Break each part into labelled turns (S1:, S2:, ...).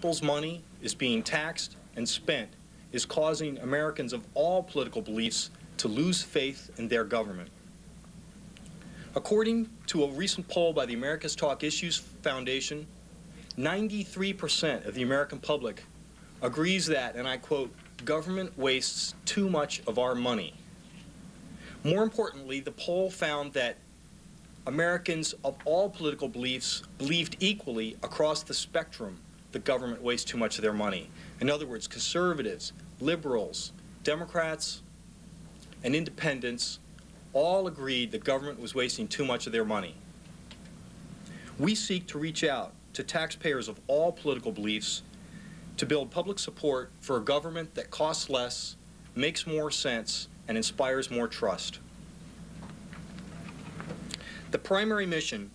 S1: people's money is being taxed and spent is causing Americans of all political beliefs to lose faith in their government. According to a recent poll by the America's Talk Issues Foundation, 93% of the American public agrees that, and I quote, "government wastes too much of our money." More importantly, the poll found that Americans of all political beliefs believed equally across the spectrum the government wastes too much of their money. In other words, conservatives, liberals, Democrats, and independents all agreed the government was wasting too much of their money. We seek to reach out to taxpayers of all political beliefs to build public support for a government that costs less, makes more sense, and inspires more trust. The primary mission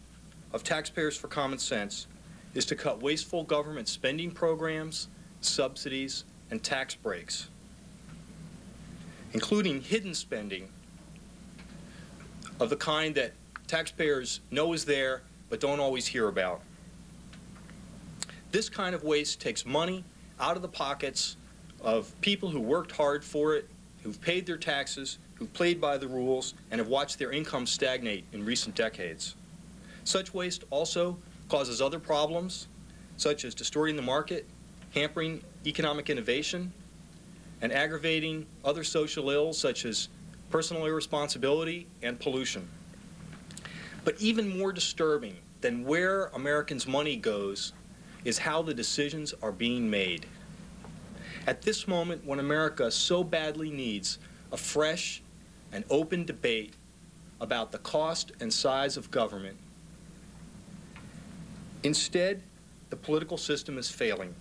S1: of Taxpayers for Common Sense is to cut wasteful government spending programs, subsidies, and tax breaks, including hidden spending of the kind that taxpayers know is there but don't always hear about. This kind of waste takes money out of the pockets of people who worked hard for it, who've paid their taxes, who've played by the rules, and have watched their income stagnate in recent decades. Such waste also causes other problems, such as distorting the market, hampering economic innovation, and aggravating other social ills such as personal irresponsibility and pollution. But even more disturbing than where Americans' money goes is how the decisions are being made. At this moment, when America so badly needs a fresh and open debate about the cost and size of government, instead, the political system is failing.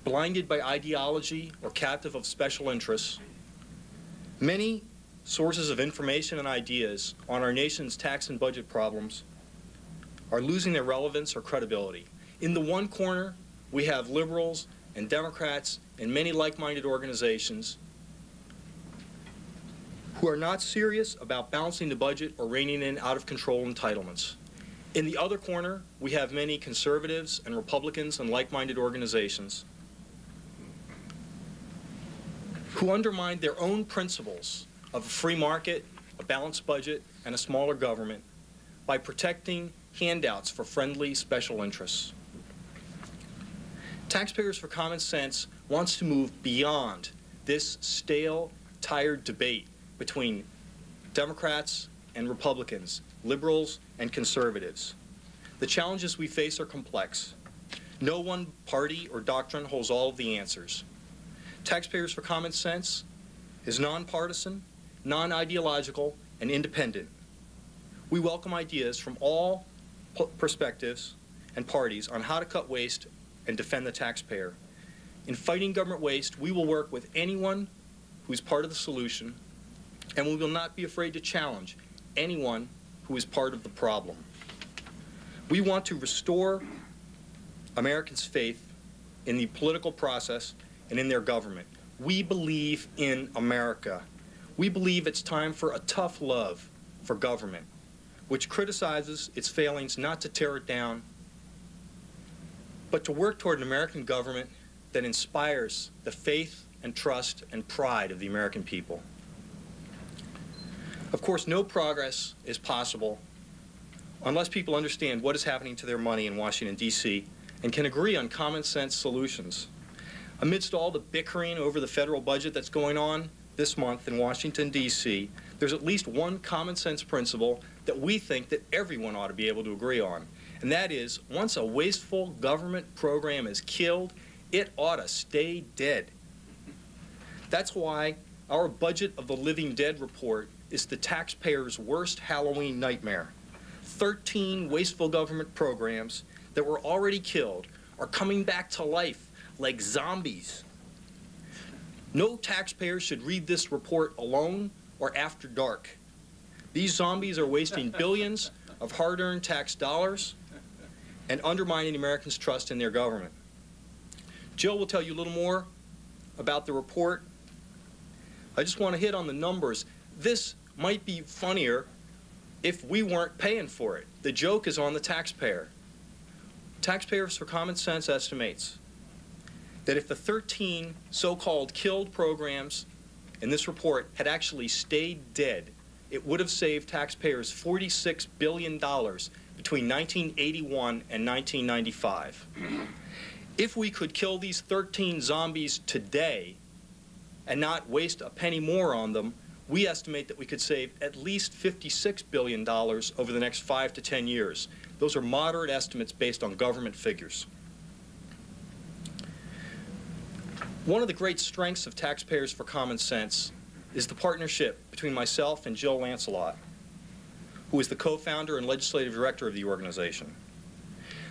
S1: Blinded by ideology or captive of special interests, many sources of information and ideas on our nation's tax and budget problems are losing their relevance or credibility. In the one corner, we have liberals and Democrats and many like-minded organizations who are not serious about balancing the budget or reining in out-of-control entitlements. In the other corner, we have many conservatives and Republicans and like-minded organizations who undermine their own principles of a free market, a balanced budget, and a smaller government by protecting handouts for friendly special interests. Taxpayers for Common Sense wants to move beyond this stale, tired debate between Democrats and Republicans, liberals and conservatives. The challenges we face are complex. No one party or doctrine holds all of the answers. Taxpayers for Common Sense is nonpartisan, non-ideological, and independent. We welcome ideas from all perspectives and parties on how to cut waste and defend the taxpayer. In fighting government waste, we will work with anyone who is part of the solution, and we will not be afraid to challenge anyone who is part of the problem. We want to restore Americans' faith in the political process and in their government. We believe in America. We believe it's time for a tough love for government, which criticizes its failings not to tear it down, but to work toward an American government that inspires the faith and trust and pride of the American people. Of course, no progress is possible unless people understand what is happening to their money in Washington, D.C., and can agree on common sense solutions. Amidst all the bickering over the federal budget that's going on this month in Washington, D.C., there's at least one common sense principle that we think that everyone ought to be able to agree on. And that is, once a wasteful government program is killed, it ought to stay dead. That's why our Budget of the Living Dead report is the taxpayer's worst Halloween nightmare. 13 wasteful government programs that were already killed are coming back to life like zombies. No taxpayer should read this report alone or after dark. These zombies are wasting billions of hard-earned tax dollars and undermining Americans' trust in their government. Jill will tell you a little more about the report. I just want to hit on the numbers. This might be funnier if we weren't paying for it. The joke is on the taxpayer. Taxpayers for Common Sense estimates that if the 13 so-called killed programs in this report had actually stayed dead, it would have saved taxpayers $46 billion between 1981 and 1995. If we could kill these 13 zombies today and not waste a penny more on them, we estimate that we could save at least $56 billion over the next 5 to 10 years. Those are moderate estimates based on government figures. One of the great strengths of Taxpayers for Common Sense is the partnership between myself and Jill Lancelot, who is the co-founder and legislative director of the organization.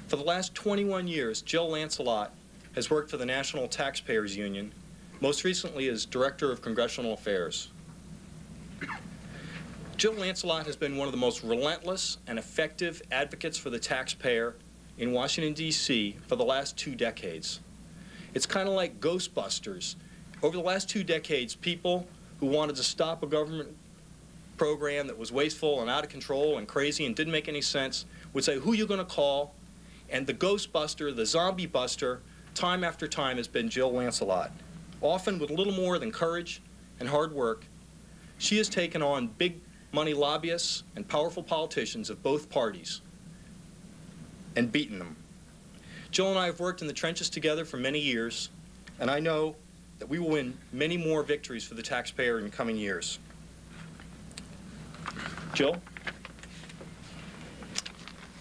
S1: For the last 21 years, Jill Lancelot has worked for the National Taxpayers Union, most recently as Director of Congressional Affairs. Jill Lancelot has been one of the most relentless and effective advocates for the taxpayer in Washington, D.C. for the last 2 decades. It's kind of like Ghostbusters. Over the last 2 decades, people who wanted to stop a government program that was wasteful and out of control and crazy and didn't make any sense would say, who are you going to call? And the Ghostbuster, the zombie buster, time after time has been Jill Lancelot. Often with little more than courage and hard work, she has taken on big money lobbyists and powerful politicians of both parties and beaten them. Jill and I have worked in the trenches together for many years, and I know that we will win many more victories for the taxpayer in coming years. Jill?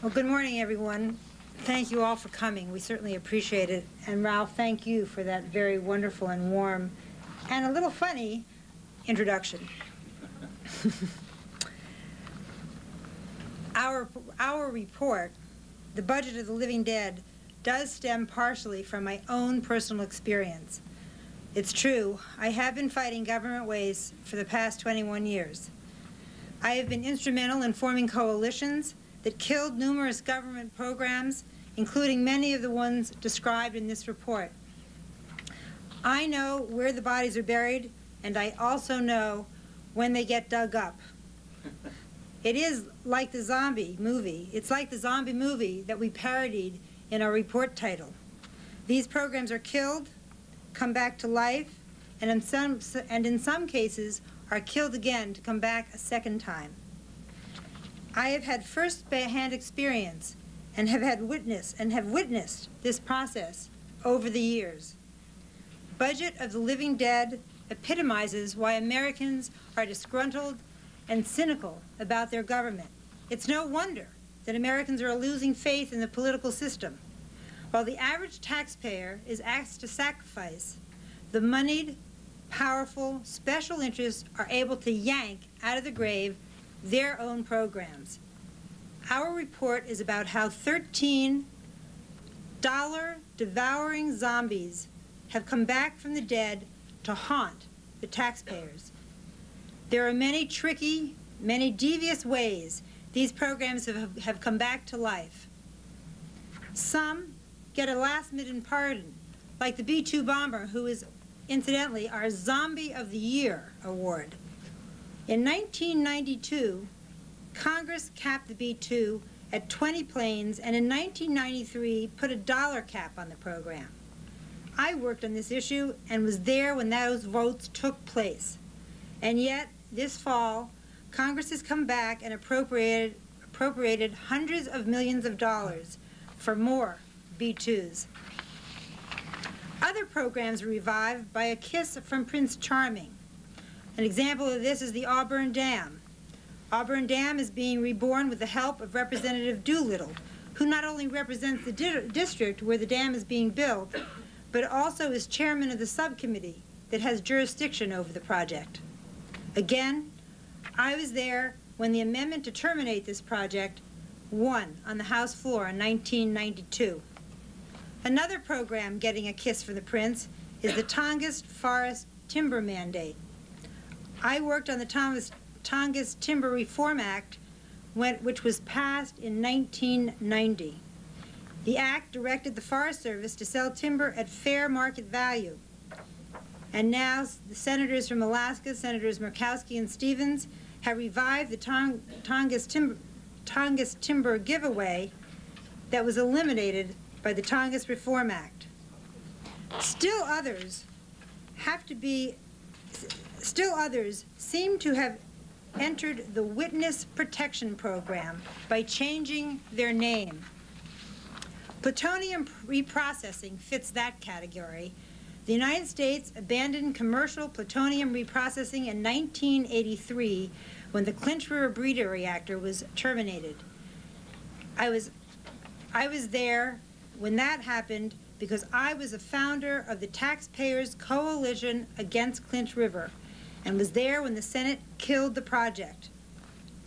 S2: Well, good morning, everyone. Thank you all for coming. We certainly appreciate it. And Ralph, thank you for that very wonderful and warm and a little funny introduction. Our report, The Budget of the Living Dead, does stem partially from my own personal experience. It's true, I have been fighting government waste for the past 21 years. I have been instrumental in forming coalitions that killed numerous government programs, including many of the ones described in this report. I know where the bodies are buried, and I also know when they get dug up. It is like the zombie movie. It's like the zombie movie that we parodied in our report title. These programs are killed, come back to life, and in some cases are killed again to come back a second time. I have had first-hand experience and have witnessed this process over the years. Budget of the Living Dead epitomizes why Americans are disgruntled and cynical about their government. It's no wonder that Americans are losing faith in the political system. While the average taxpayer is asked to sacrifice, the moneyed, powerful, special interests are able to yank out of the grave their own programs. Our report is about how 13 dollar-devouring zombies have come back from the dead to haunt the taxpayers. There are many tricky, many devious ways these programs have come back to life. Some get a last-minute pardon, like the B-2 bomber, who is, incidentally, our Zombie of the Year award. In 1992, Congress capped the B-2 at 20 planes, and in 1993 put a dollar cap on the program. I worked on this issue and was there when those votes took place. And yet, this fall, Congress has come back and appropriated hundreds of millions of dollars for more B-2s. Other programs were revived by a kiss from Prince Charming. An example of this is the Auburn Dam. Auburn Dam is being reborn with the help of Representative Doolittle, who not only represents the district where the dam is being built, but also is chairman of the subcommittee that has jurisdiction over the project. Again, I was there when the amendment to terminate this project won on the House floor in 1992. Another program getting a kiss from the Prince is the Tongass Forest Timber Mandate. I worked on the Tongass Timber Reform Act, which was passed in 1990. The act directed the Forest Service to sell timber at fair market value. And now the senators from Alaska, Senators Murkowski and Stevens, have revived the Tongass Timber Giveaway that was eliminated by the Tongass Reform Act. Still others seem to have entered the Witness Protection Program by changing their name. Plutonium reprocessing fits that category. The United States abandoned commercial plutonium reprocessing in 1983 when the Clinch River breeder reactor was terminated. I was there when that happened because I was a founder of the Taxpayers Coalition Against Clinch River and was there when the Senate killed the project,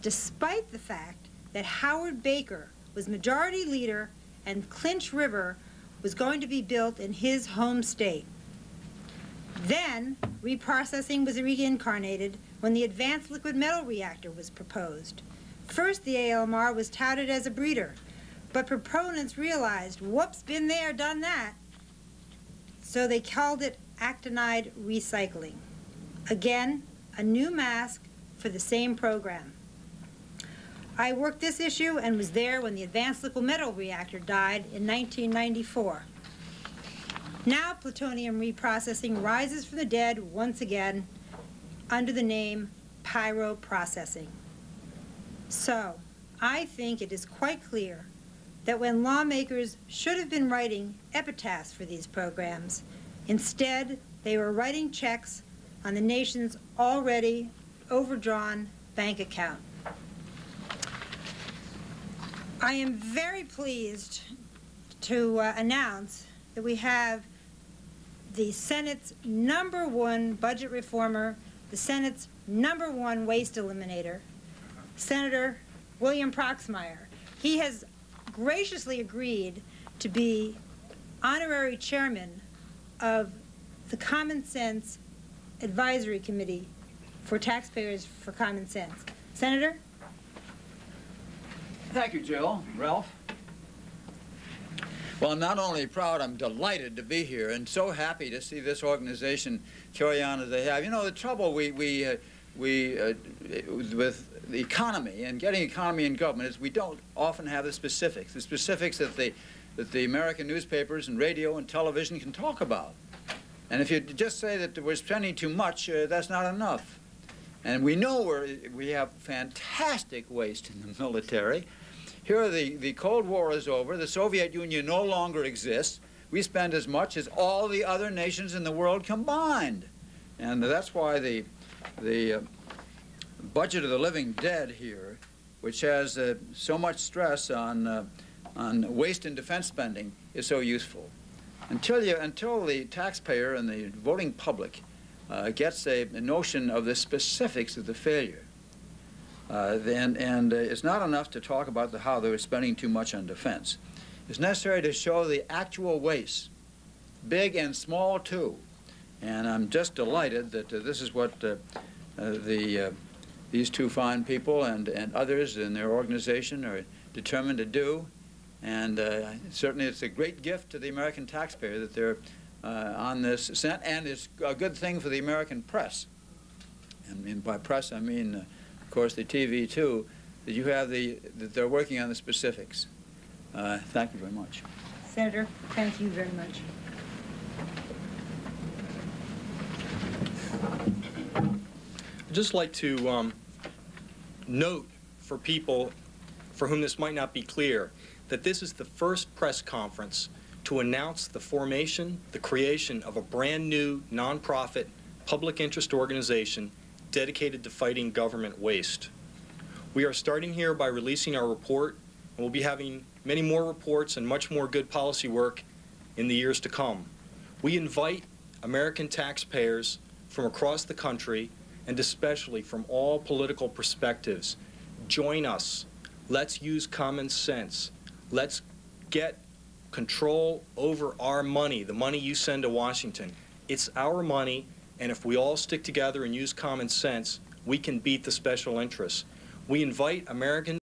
S2: despite the fact that Howard Baker was majority leader and Clinch River was going to be built in his home state. Then, reprocessing was reincarnated when the Advanced Liquid Metal Reactor was proposed. First, the ALMR was touted as a breeder, but proponents realized, whoops, been there, done that. So they called it actinide recycling. Again, a new mask for the same program. I worked this issue and was there when the Advanced Liquid Metal Reactor died in 1994. Now plutonium reprocessing rises from the dead once again under the name pyroprocessing. So, I think it is quite clear that when lawmakers should have been writing epitaphs for these programs, instead they were writing checks on the nation's already overdrawn bank account. I am very pleased to announce that we have the Senate's #1 budget reformer, the Senate's #1 waste eliminator, Senator William Proxmire. He has graciously agreed to be honorary chairman of the Common Sense Advisory Committee for Taxpayers for Common Sense. Senator?
S3: Thank you, Jill. Ralph?
S4: Well, I'm not only proud, I'm delighted to be here and so happy to see this organization carry on as they have. You know, the trouble with the economy and getting economy in government is we don't often have the specifics that the American newspapers and radio and television can talk about. And if you just say that we're spending too much, that's not enough. And we know we have fantastic waste in the military. Here, the Cold War is over. The Soviet Union no longer exists. We spend as much as all the other nations in the world combined. And that's why the budget of the living dead here, which has so much stress on waste and defense spending, is so useful. Until the taxpayer and the voting public gets a notion of the specifics of the failure, it's not enough to talk about how they were spending too much on defense. It's necessary to show the actual waste, big and small too. And I'm just delighted that this is what these two fine people and others in their organization are determined to do. And certainly it's a great gift to the American taxpayer that they're on this ascent, and it's a good thing for the American press. And by press, I mean, of course, the TV too, that you have that they're working on the specifics. Thank you very much.
S2: Senator, thank you very much.
S1: I'd just like to note for people for whom this might not be clear that this is the first press conference to announce the formation, the creation of a brand new nonprofit public interest organization dedicated to fighting government waste. We are starting here by releasing our report, and we'll be having many more reports and much more good policy work in the years to come. We invite American taxpayers from across the country, and especially from all political perspectives, join us. Let's use common sense. Let's get control over our money, the money you send to Washington. It's our money, and if we all stick together and use common sense, we can beat the special interests. We invite American